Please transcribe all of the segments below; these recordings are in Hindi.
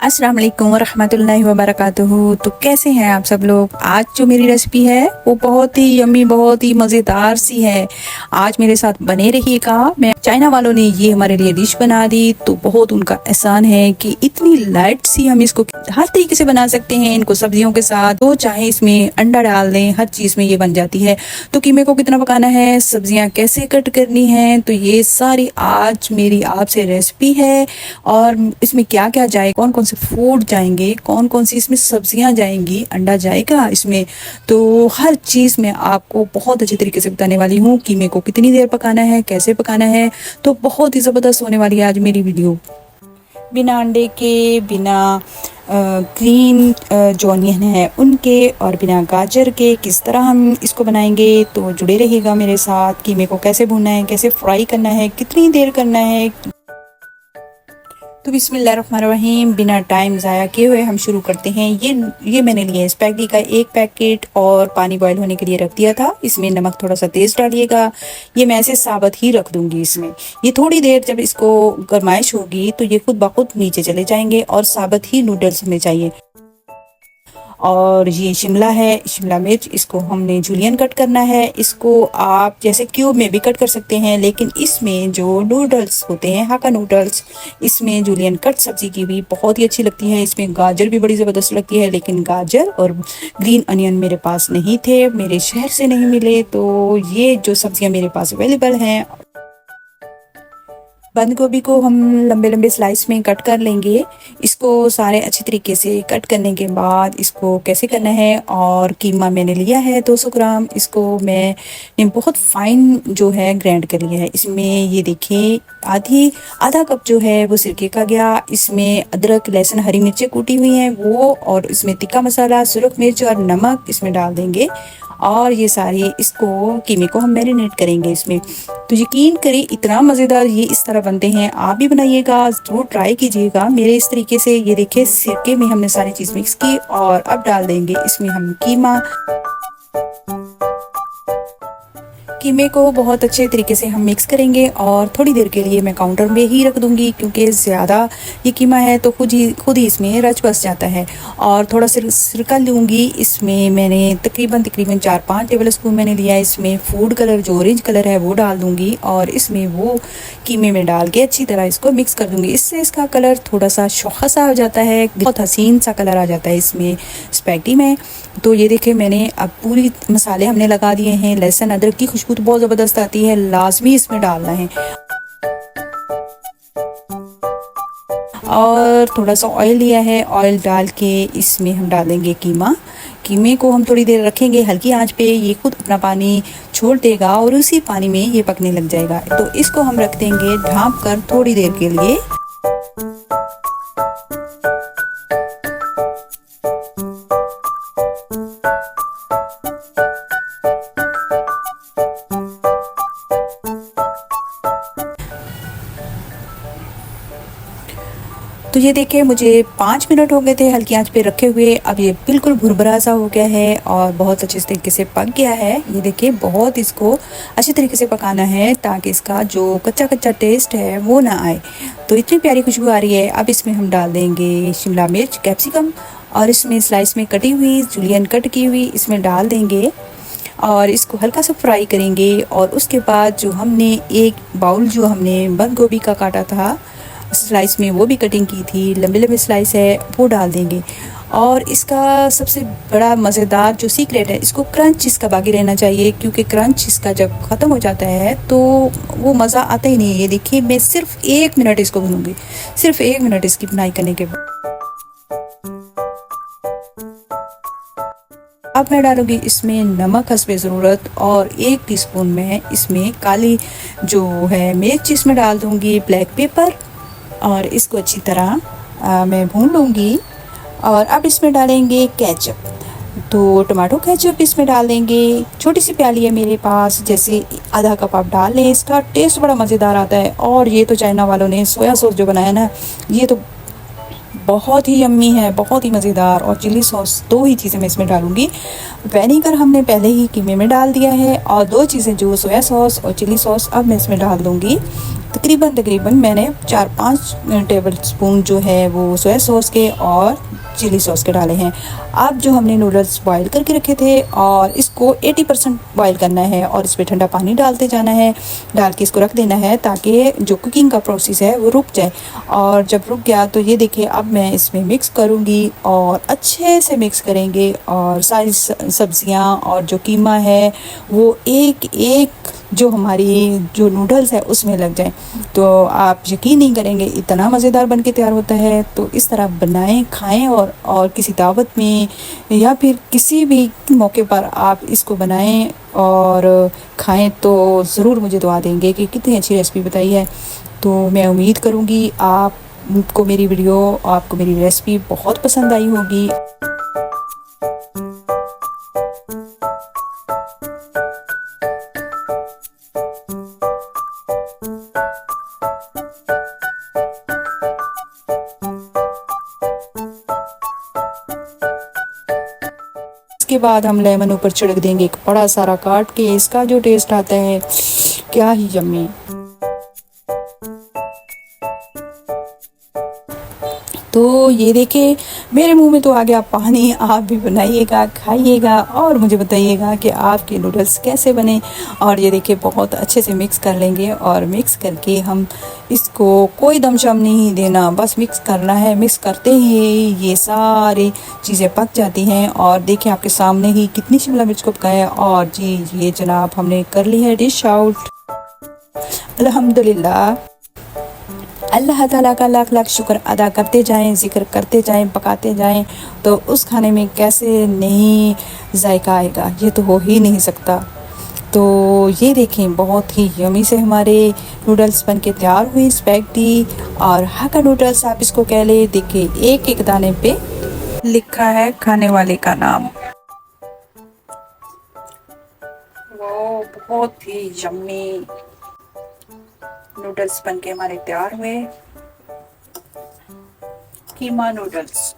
अस्सलाम वालेकुम रहमतुल्लाहि व बरकातुहू। तो कैसे हैं आप सब लोग। आज जो मेरी रेसिपी है वो बहुत ही यम्मी, बहुत ही मज़ेदार सी है। आज मेरे साथ बने रहिएगा। मैं चाइना वालों ने ये हमारे लिए डिश बना दी तो बहुत उनका एहसान है कि इतनी लाइट सी हम इसको हर तरीके से बना सकते हैं। इनको सब्जियों के साथ तो चाहे इसमें अंडा डाल दें, हर चीज़ में ये बन जाती है। तो कीमे को कितना पकाना है, सब्जियां कैसे कट करनी है, तो ये सारी आज मेरी आपसे रेसिपी है। और इसमें क्या क्या जाए, कौन कौन से फूड जाएंगे, कौन कौन सी इसमें सब्जियां जाएंगी, अंडा जाएगा इसमें, तो हर चीज़ मैं आपको बहुत अच्छे तरीके से बताने वाली हूँ। कीमे को कितनी देर पकाना है, कैसे पकाना है, तो बहुत ही ज़बरदस्त होने वाली है आज मेरी वीडियो। बिना अंडे के, बिना ग्रीन जो अनियन है उनके और बिना गाजर के किस तरह हम इसको बनाएंगे, तो जुड़े रहिएगा मेरे साथ। कीमे को कैसे भूनना है, कैसे फ्राई करना है, कितनी देर करना है। तो बिस्मिल्लाहिर्रहमानिर्रहीम, बिना टाइम ज़ाया किए हुए हम शुरू करते हैं। ये मैंने लिया है स्पैगेटी का एक पैकेट और पानी बॉयल होने के लिए रख दिया था। इसमें नमक थोड़ा सा तेज़ डालिएगा। ये मैं ऐसे साबुत ही रख दूंगी इसमें। ये थोड़ी देर जब इसको गरमाइश होगी तो ये खुद ब खुद नीचे चले जाएंगे और साबुत ही नूडल्स हमें चाहिए। और ये शिमला है, शिमला मिर्च, इसको हमने जूलियन कट करना है। इसको आप जैसे क्यूब में भी कट कर सकते हैं, लेकिन इसमें जो नूडल्स होते हैं, हाका नूडल्स, इसमें जूलियन कट सब्जी की भी बहुत ही अच्छी लगती है। इसमें गाजर भी बड़ी ज़बरदस्त लगती है, लेकिन गाजर और ग्रीन अनियन मेरे पास नहीं थे, मेरे शहर से नहीं मिले। तो ये जो सब्जियां मेरे पास अवेलेबल हैं। बंद गोभी को हम लंबे लंबे स्लाइस में कट कर लेंगे। इसको सारे अच्छी तरीके से कट करने के बाद इसको कैसे करना है। और कीमा मैंने लिया है 200 ग्राम। इसको मैंने बहुत फाइन जो है ग्राइंड कर लिया है। इसमें ये देखिए आधा कप जो है वो सिरके का गया। इसमें अदरक, लहसुन, हरी मिर्चें कूटी हुई हैं वो, और इसमें तिक्का मसाला, सुरख मिर्च और नमक इसमें डाल देंगे। और ये सारे इसको कीमे को हम मैरिनेट करेंगे इसमें। तो यकीन करें इतना मज़ेदार ये इस तरह बनते हैं। आप भी बनाइएगा, ज़रूर ट्राई कीजिएगा मेरे इस तरीके से। ये देखिए सिरके में हमने सारी चीज़ मिक्स की और अब डाल देंगे इसमें हम कीमे को बहुत अच्छे तरीके से हम मिक्स करेंगे। और थोड़ी देर के लिए मैं काउंटर में ही रख दूंगी, क्योंकि ज़्यादा ये कीमा है तो खुद ही इसमें रच बस जाता है। और थोड़ा सिरका लूँगी। इसमें मैंने तकरीबन 4-5 टेबल स्पून मैंने लिया है। इसमें फूड कलर जो ऑरेंज कलर है वो डाल दूँगी और इसमें वो कीमे में डाल के अच्छी तरह इसको मिक्स कर दूँगी। इससे इसका कलर थोड़ा सा शौखा सा हो जाता है, बहुत हसीन सा कलर आ जाता है इसमें स्पैगेटी में। तो ये देखिए मैंने अब पूरी मसाले हमने लगा दिए हैं। लहसुन अदरक की खुशबू तो बहुत ज़बरदस्त आती है, लाजमी इसमें डालना है। और थोड़ा सा ऑयल लिया है, ऑयल डाल के इसमें हम डालेंगे कीमे को हम थोड़ी देर रखेंगे हल्की आंच पे। ये खुद अपना पानी छोड़ देगा और उसी पानी में ये पकने लग जाएगा। तो इसको हम रख देंगे ढाँप कर थोड़ी देर के लिए। तो ये देखिए मुझे 5 मिनट हो गए थे हल्की आंच पे रखे हुए। अब ये बिल्कुल भुरभुरा सा हो गया है और बहुत अच्छे तरीके से पक गया है। ये देखिए बहुत इसको अच्छे तरीके से पकाना है ताकि इसका जो कच्चा कच्चा टेस्ट है वो ना आए। तो इतनी प्यारी खुशबू आ रही है। अब इसमें हम डाल देंगे शिमला मिर्च, कैप्सिकम, और इसमें स्लाइस में कटी हुई जूलियन कट की हुई इसमें डाल देंगे और इसको हल्का सा फ्राई करेंगे। और उसके बाद जो हमने एक बाउल जो हमने बंद गोभी का काटा था स्लाइस में, वो भी कटिंग की थी, लंबे लंबे स्लाइस है, वो डाल देंगे। और इसका सबसे बड़ा मज़ेदार जो सीक्रेट है, इसको क्रंच इसका बाकी रहना चाहिए, क्योंकि क्रंच इसका जब ख़त्म हो जाता है तो वो मज़ा आता ही नहीं है। ये देखिए मैं सिर्फ 1 मिनट इसको भूनूंगी, सिर्फ 1 मिनट इसकी बुनाई करने के बाद। अब मैं डालूंगी इसमें नमक हस्बे ज़रूरत और 1 टीस्पून में इसमें काली जो है मिर्च इसमें डाल दूंगी, ब्लैक पेपर, और इसको अच्छी तरह मैं भून लूँगी। और अब इसमें डालेंगे केचप, तो टमाटो केचप इसमें डाल देंगे। छोटी सी प्याली है मेरे पास, जैसे आधा कप आप डाल लें। इसका टेस्ट बड़ा मज़ेदार आता है। और ये तो चाइना वालों ने सोया सॉस जो बनाया ना, ये तो बहुत ही यम्मी है, बहुत ही मज़ेदार। और चिली सॉस, 2 ही चीज़ें मैं इसमें डालूँगी। विनेगर हमने पहले ही कीमे में डाल दिया है, और 2 चीज़ें जो सोया सॉस और चिली सॉस अब मैं इसमें डाल दूँगी। तकरीबन तकरीबन मैंने 4-5 टेबल स्पून जो है वो सोया सॉस के और चिली सॉस के डाले हैं। अब जो हमने नूडल्स बॉईल करके रखे थे और इसको 80% बॉईल करना है और इस पर ठंडा पानी डालते जाना है, डाल के इसको रख देना है ताकि जो कुकिंग का प्रोसेस है वो रुक जाए। और जब रुक गया तो ये देखिए अब मैं इसमें मिक्स करूँगी और अच्छे से मिक्स करेंगे और सारी सब्जियाँ और जो कीमा है वो एक एक जो हमारी जो नूडल्स है उसमें लग जाए। तो आप यकीन नहीं करेंगे इतना मज़ेदार बन के तैयार होता है। तो इस तरह बनाएं, खाएं और किसी दावत में या फिर किसी भी मौके पर आप इसको बनाएं और खाएं तो ज़रूर मुझे दुआ देंगे कि कितनी अच्छी रेसिपी बताई है। तो मैं उम्मीद करूँगी आपको मेरी वीडियो, आपको मेरी रेसिपी बहुत पसंद आई होगी। इसके बाद हम लेमन ऊपर छिड़क देंगे एक बड़ा सारा काट के। इसका जो टेस्ट आता है क्या ही यम्मी। तो ये देखिए मेरे मुंह में तो आ गया पानी। आप भी बनाइएगा, खाइएगा और मुझे बताइएगा कि आपके नूडल्स कैसे बने। और ये देखिए बहुत अच्छे से मिक्स कर लेंगे और मिक्स करके हम इसको कोई दमशम नहीं देना, बस मिक्स करना है। मिक्स करते ही ये सारी चीज़ें पक जाती हैं। और देखिए आपके सामने ही कितनी शिमला मिर्च को पकाया। और जी ये जनाब हमने कर ली है डिश आउट। अल्हम्दुलिल्लाह, अल्लाह ताला का लाख लाख शुक्र अदा करते जाएं, जिक्र करते जाएं, पकाते जाएं तो उस खाने में कैसे नहीं जायका आएगा, ये तो हो ही नहीं सकता। तो ये देखें बहुत ही यमी से हमारे नूडल्स बन के तैयार हुए। स्पैगेटी और हाक्का नूडल्स आप इसको कह ले। देखिए एक एक दाने पे लिखा है खाने वाले का नाम। वो बहुत ही यम्मी नूडल्स बनके हमारे तैयार हुए। कीमा नूडल्स,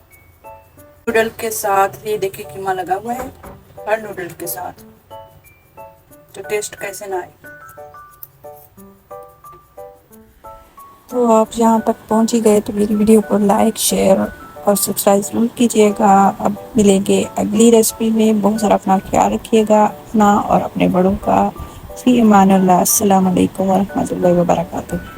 नूडल के साथ ये देखिए कीमा लगा हुआ है हर नूडल के साथ, तो टेस्ट कैसे ना आए। तो आप यहाँ तक पहुँच ही गए तो मेरी वीडियो को लाइक, शेयर और सब्सक्राइब जरूर कीजिएगा। अब मिलेंगे अगली रेसिपी में। बहुत सारा अपना ख्याल रखिएगा, अपना और अपने बड़ों का। फ़ी अमान अल्लाह। अस्सलाम वालेकुम व रहमतुल्लाहि व बरकातुहू।